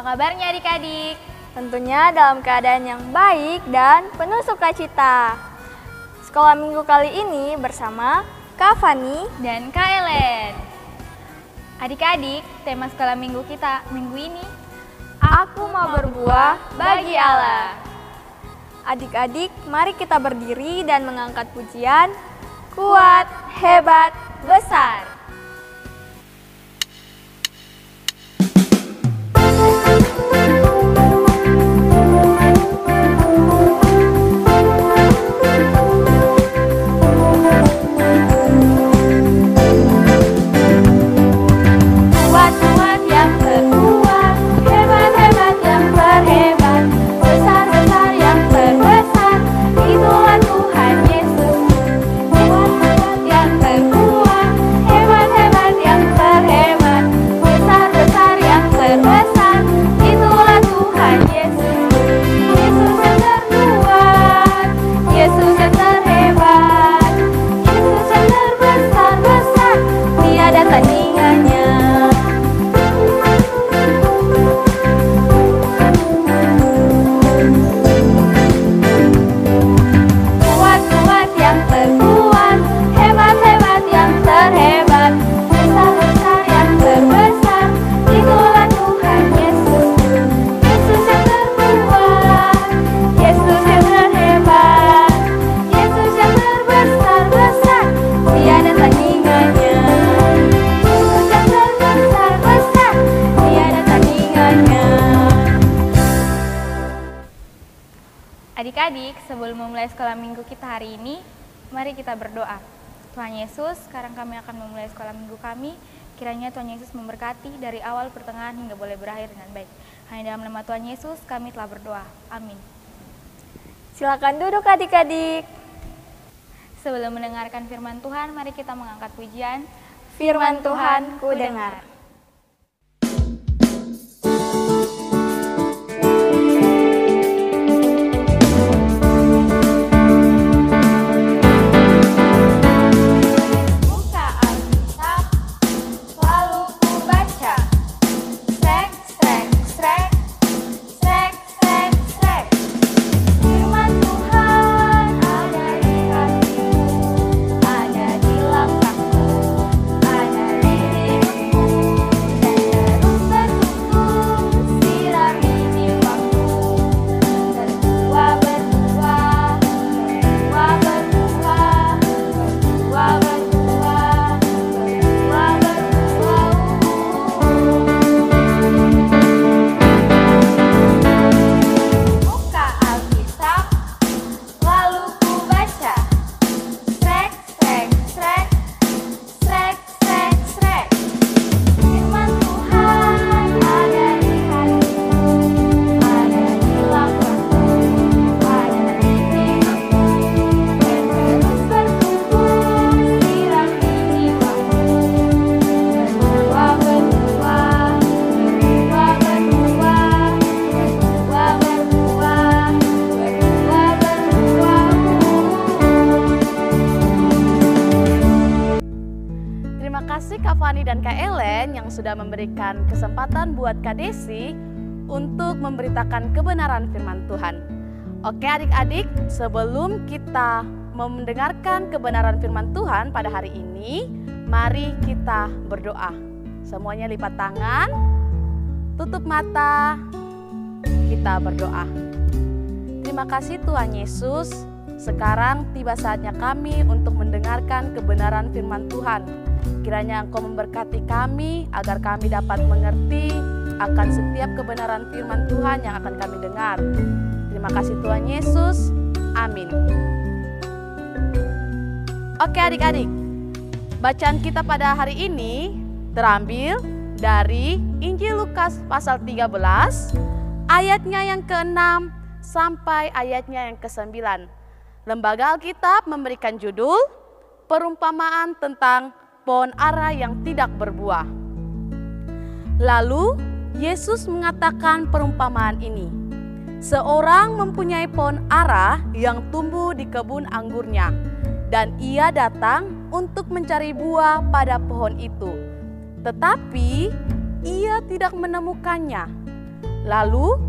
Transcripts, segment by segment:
kabarnya adik-adik? Tentunya dalam keadaan yang baik dan penuh sukacita. Sekolah minggu kali ini bersama Kak Fani dan Kak Ellen. Adik-adik, tema sekolah minggu kita minggu ini, Aku mau berbuah bagi Allah. Adik-adik, mari kita berdiri dan mengangkat pujian Kuat, Hebat, Besar. Adik-adik, sebelum memulai sekolah minggu kita hari ini, mari kita berdoa. Tuhan Yesus, sekarang kami akan memulai sekolah minggu kami. Kiranya Tuhan Yesus memberkati dari awal, pertengahan, hingga boleh berakhir dengan baik. Hanya dalam nama Tuhan Yesus kami telah berdoa. Amin. Silakan duduk adik-adik. Sebelum mendengarkan firman Tuhan, mari kita mengangkat pujian. Firman Tuhan ku dengar. Kak Fani dan Kak Ellen yang sudah memberikan kesempatan buat Kak Desi untuk memberitakan kebenaran firman Tuhan. Oke adik-adik, sebelum kita mendengarkan kebenaran firman Tuhan pada hari ini, mari kita berdoa. Semuanya lipat tangan, tutup mata, kita berdoa. Terima kasih Tuhan Yesus, sekarang tiba saatnya kami untuk mendengarkan kebenaran firman Tuhan. Kiranya Engkau memberkati kami agar kami dapat mengerti akan setiap kebenaran firman Tuhan yang akan kami dengar. Terima kasih Tuhan Yesus. Amin. Oke adik-adik, bacaan kita pada hari ini terambil dari Injil Lukas pasal 13, ayatnya yang ke-6 sampai ayatnya yang ke-9. Lembaga Alkitab memberikan judul Perumpamaan tentang pohon ara yang tidak berbuah. Lalu Yesus mengatakan perumpamaan ini. Seorang mempunyai pohon ara yang tumbuh di kebun anggurnya, dan ia datang untuk mencari buah pada pohon itu. Tetapi ia tidak menemukannya. Lalu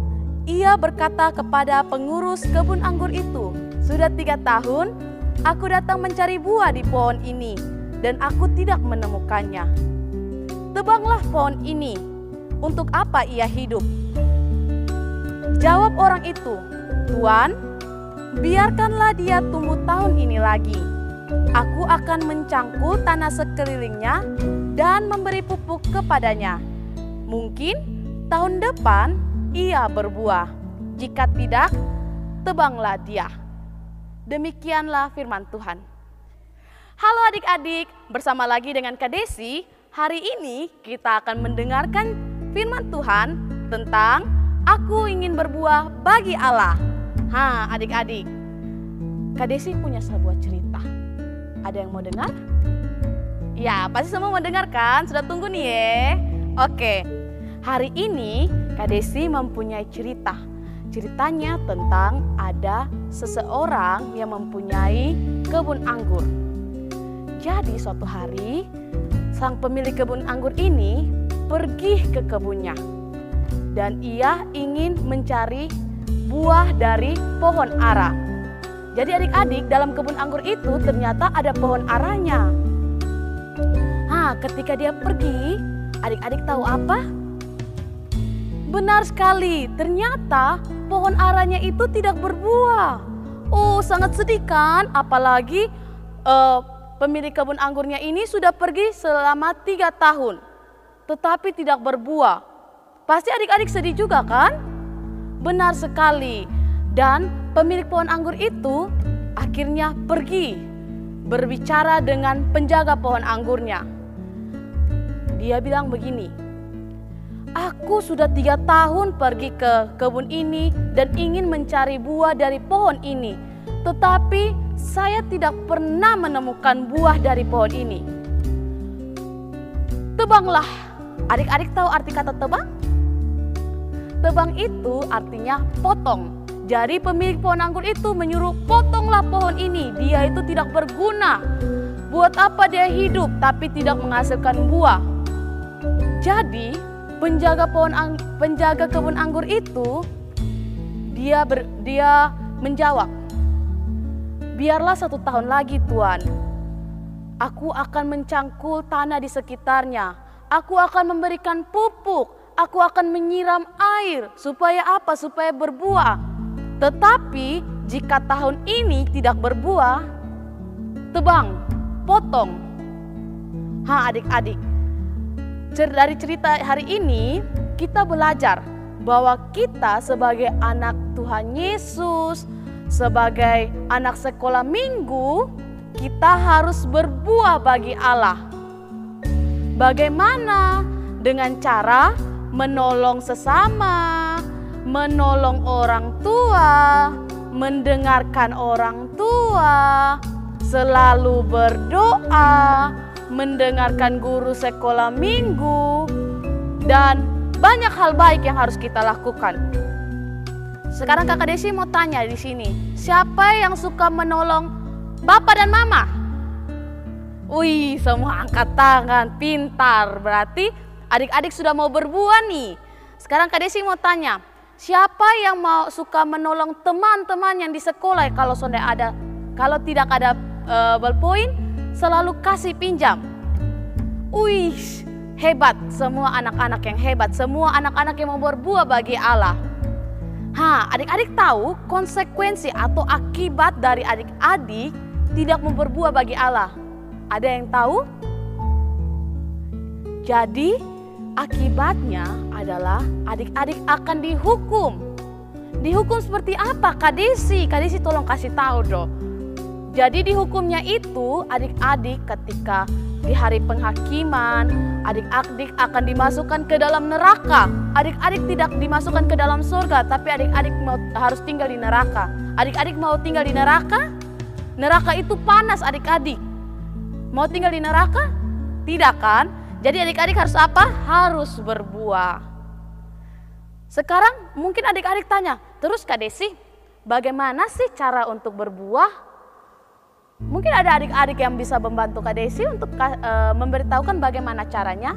ia berkata kepada pengurus kebun anggur itu, "Sudah 3 tahun aku datang mencari buah di pohon ini dan aku tidak menemukannya. Tebanglah pohon ini, untuk apa ia hidup?" Jawab orang itu, "Tuan, biarkanlah dia tumbuh tahun ini lagi. Aku akan mencangkul tanah sekelilingnya dan memberi pupuk kepadanya. Mungkin tahun depan ia berbuah. Jika tidak, tebanglah dia." Demikianlah firman Tuhan. Halo adik-adik, bersama lagi dengan Kak Desi. Hari ini kita akan mendengarkan firman Tuhan tentang "Aku ingin berbuah bagi Allah". Adik-adik, Kak Desi punya sebuah cerita. Ada yang mau dengar? Ya, pasti semua mau dengar kan? Sudah tunggu nih ya. Oke, hari ini Kak Desi mempunyai cerita. Ceritanya tentang ada seseorang yang mempunyai kebun anggur. Jadi suatu hari, sang pemilik kebun anggur ini pergi ke kebunnya. Dan ia ingin mencari buah dari pohon ara. Jadi adik-adik, dalam kebun anggur itu ternyata ada pohon aranya. Ketika dia pergi, adik-adik tahu apa? Benar sekali, ternyata pohon aranya itu tidak berbuah. Oh, sangat sedih kan? Apalagi pemilik kebun anggurnya ini sudah pergi selama 3 tahun, tetapi tidak berbuah. Pasti adik-adik sedih juga kan? Benar sekali. Dan pemilik pohon anggur itu akhirnya pergi berbicara dengan penjaga pohon anggurnya. Dia bilang begini, "Aku sudah 3 tahun pergi ke kebun ini dan ingin mencari buah dari pohon ini. Tetapi saya tidak pernah menemukan buah dari pohon ini. Tebanglah." Adik-adik tahu arti kata tebang? Tebang itu artinya potong. Jadi pemilik pohon anggur itu menyuruh, "Potonglah pohon ini, dia itu tidak berguna. Buat apa dia hidup tapi tidak menghasilkan buah?" Jadi penjaga kebun anggur itu dia menjawab, "Biarlah 1 tahun lagi, Tuan. Aku akan mencangkul tanah di sekitarnya. Aku akan memberikan pupuk. Aku akan menyiram air. Supaya apa? Supaya berbuah. Tetapi jika tahun ini tidak berbuah, tebang, potong." Adik-adik, dari cerita hari ini kita belajar bahwa kita sebagai anak Tuhan Yesus, sebagai anak sekolah minggu, kita harus berbuah bagi Allah. Bagaimana? Dengan cara menolong sesama, menolong orang tua, mendengarkan orang tua, selalu berdoa, mendengarkan guru sekolah minggu, dan banyak hal baik yang harus kita lakukan. Sekarang Kakak Desi mau tanya di sini, siapa yang suka menolong Bapak dan Mama? Wih, semua angkat tangan, pintar. Berarti adik-adik sudah mau berbuah nih. Sekarang Kak Desi mau tanya, siapa yang mau suka menolong teman-teman yang di sekolah kalau tidak ada ballpoint, selalu kasih pinjam? Wih, hebat, semua anak-anak yang hebat, semua anak-anak yang mau berbuah bagi Allah. Adik-adik tahu konsekuensi atau akibat dari adik-adik tidak mau berbuah bagi Allah? Ada yang tahu? Jadi akibatnya adalah adik-adik akan dihukum. Dihukum seperti apa Kak Desi? Kak Desi tolong kasih tahu dong. Jadi dihukumnya itu adik-adik ketika di hari penghakiman, adik-adik akan dimasukkan ke dalam neraka. Adik-adik tidak dimasukkan ke dalam surga, tapi adik-adik harus tinggal di neraka. Adik-adik mau tinggal di neraka? Neraka itu panas adik-adik. Mau tinggal di neraka? Tidak kan? Jadi adik-adik harus apa? Harus berbuah. Sekarang mungkin adik-adik tanya, terus Kak Desi, bagaimana sih cara untuk berbuah? Mungkin ada adik-adik yang bisa membantu Kak Desi untuk memberitahukan bagaimana caranya.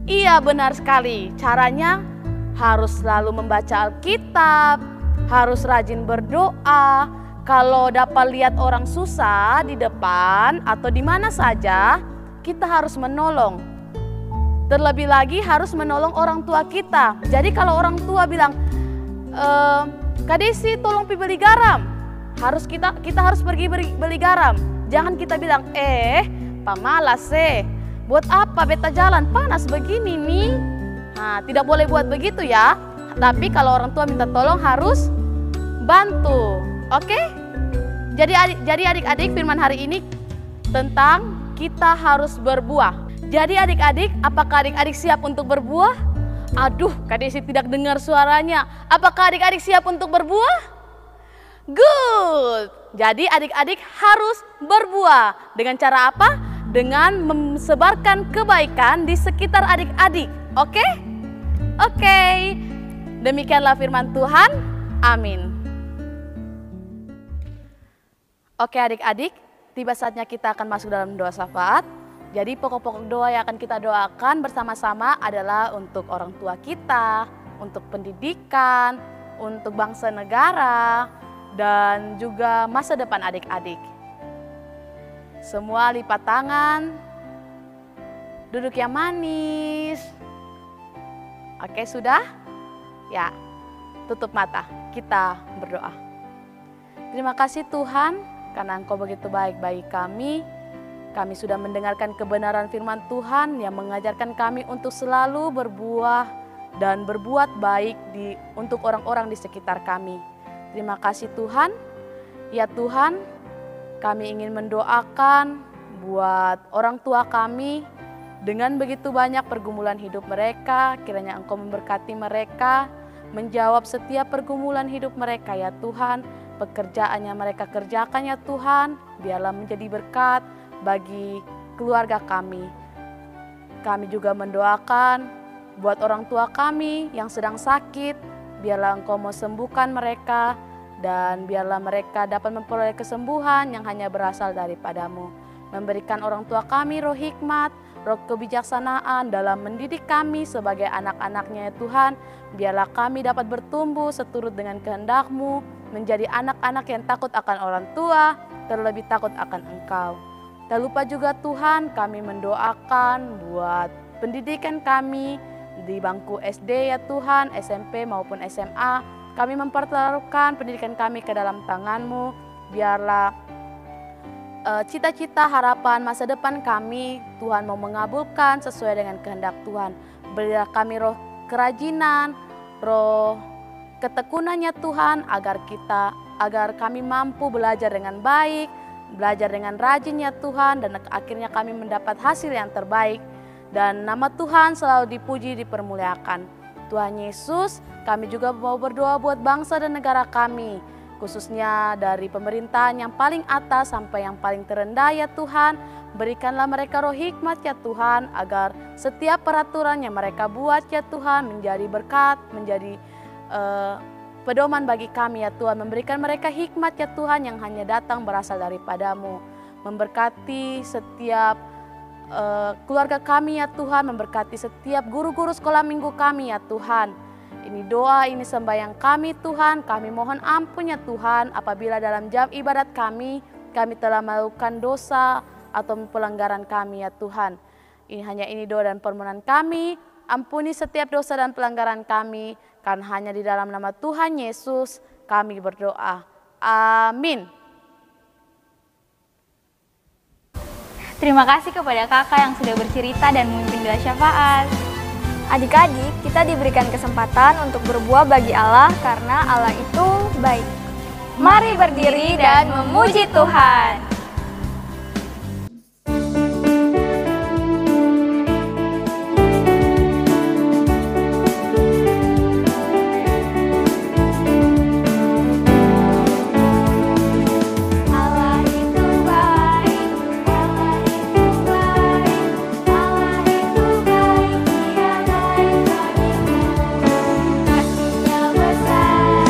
Iya, benar sekali. Caranya harus selalu membaca Alkitab, harus rajin berdoa. Kalau dapat lihat orang susah di depan atau di mana saja, kita harus menolong. Terlebih lagi harus menolong orang tua kita. Jadi kalau orang tua bilang, Kak Desi tolong pi beli garam, kita harus pergi beli garam. Jangan kita bilang, pamalas buat apa beta jalan panas begini nih. Nah, tidak boleh buat begitu ya. Tapi kalau orang tua minta tolong harus bantu. Oke? Jadi adik-adik, firman hari ini tentang kita harus berbuah. Jadi adik-adik, apakah adik-adik siap untuk berbuah? Aduh, Kak Desi tidak dengar suaranya. Apakah adik-adik siap untuk berbuah? Good. Jadi adik-adik harus berbuah. Dengan cara apa? Dengan menyebarkan kebaikan di sekitar adik-adik. Oke? Oke. Demikianlah firman Tuhan. Amin. Oke adik-adik, tiba saatnya kita akan masuk dalam doa syafaat. Jadi pokok-pokok doa yang akan kita doakan bersama-sama adalah untuk orang tua kita, untuk pendidikan, untuk bangsa negara, dan juga masa depan adik-adik. Semua lipat tangan, duduk yang manis. Oke sudah? Ya, tutup mata, kita berdoa. Terima kasih Tuhan, karena Engkau begitu baik bagi kami. Kami sudah mendengarkan kebenaran firman Tuhan yang mengajarkan kami untuk selalu berbuah dan berbuat baik untuk orang-orang di sekitar kami. Terima kasih Tuhan. Ya Tuhan, kami ingin mendoakan buat orang tua kami dengan begitu banyak pergumulan hidup mereka. Kiranya Engkau memberkati mereka, menjawab setiap pergumulan hidup mereka ya Tuhan. Pekerjaannya mereka kerjakan ya Tuhan, biarlah menjadi berkat bagi keluarga kami. Kami juga mendoakan buat orang tua kami yang sedang sakit, biarlah Engkau mau sembuhkan mereka dan biarlah mereka dapat memperoleh kesembuhan yang hanya berasal daripadamu. Memberikan orang tua kami roh hikmat, roh kebijaksanaan dalam mendidik kami sebagai anak-anaknya ya Tuhan. Biarlah kami dapat bertumbuh seturut dengan kehendak-Mu, menjadi anak-anak yang takut akan orang tua, terlebih takut akan Engkau. Tak lupa juga Tuhan, kami mendoakan buat pendidikan kami di bangku SD ya Tuhan, SMP maupun SMA. Kami mempertaruhkan pendidikan kami ke dalam tangan-Mu. Biarlah cita-cita, harapan, masa depan kami Tuhan mau mengabulkan sesuai dengan kehendak Tuhan. Berilah kami roh kerajinan, roh ketekunannya Tuhan agar kami mampu belajar dengan baik, belajar dengan rajin ya Tuhan, dan akhirnya kami mendapat hasil yang terbaik dan nama Tuhan selalu dipuji, dipermuliakan. Tuhan Yesus, kami juga mau berdoa buat bangsa dan negara kami, khususnya dari pemerintahan yang paling atas sampai yang paling terendah ya Tuhan. Berikanlah mereka roh hikmat ya Tuhan, agar setiap peraturan yang mereka buat ya Tuhan menjadi berkat, menjadi pedoman bagi kami ya Tuhan. Memberikan mereka hikmat ya Tuhan yang hanya datang berasal daripadamu. Memberkati setiap keluarga kami ya Tuhan, memberkati setiap guru-guru sekolah minggu kami ya Tuhan. Ini doa, ini sembahyang kami Tuhan. Kami mohon ampun ya Tuhan apabila dalam jam ibadat kami telah melakukan dosa atau pelanggaran kami ya Tuhan. Ini doa dan permohonan kami. Ampuni setiap dosa dan pelanggaran kami, karena hanya di dalam nama Tuhan Yesus kami berdoa. Amin. Terima kasih kepada kakak yang sudah bercerita dan memimpin doa syafaat. Adik-adik, kita diberikan kesempatan untuk berbuah bagi Allah karena Allah itu baik. Mari berdiri dan memuji Tuhan. Besar,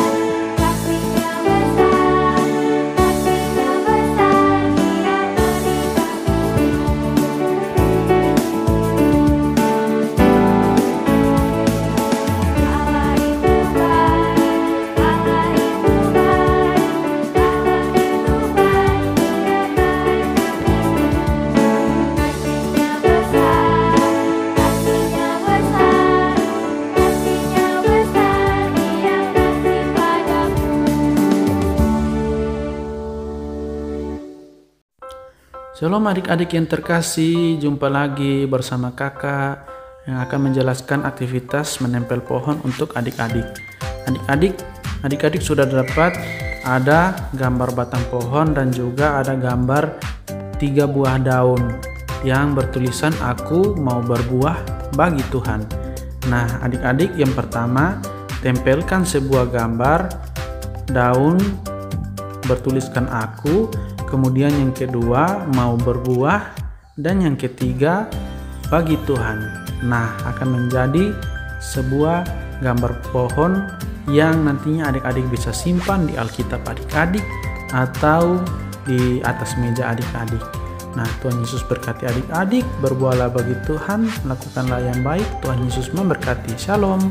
Shalom adik-adik yang terkasih, jumpa lagi bersama kakak yang akan menjelaskan aktivitas menempel pohon untuk adik-adik. Adik-adik sudah dapat ada gambar batang pohon dan juga ada gambar 3 buah daun yang bertulisan aku mau berbuah bagi Tuhan. Nah, adik-adik, yang pertama tempelkan sebuah gambar daun bertuliskan aku, kemudian yang kedua mau berbuah, dan yang ketiga bagi Tuhan. Nah, akan menjadi sebuah gambar pohon yang nantinya adik-adik bisa simpan di Alkitab adik-adik atau di atas meja adik-adik. Nah, Tuhan Yesus berkati adik-adik, berbuahlah bagi Tuhan, lakukanlah yang baik. Tuhan Yesus memberkati. Shalom.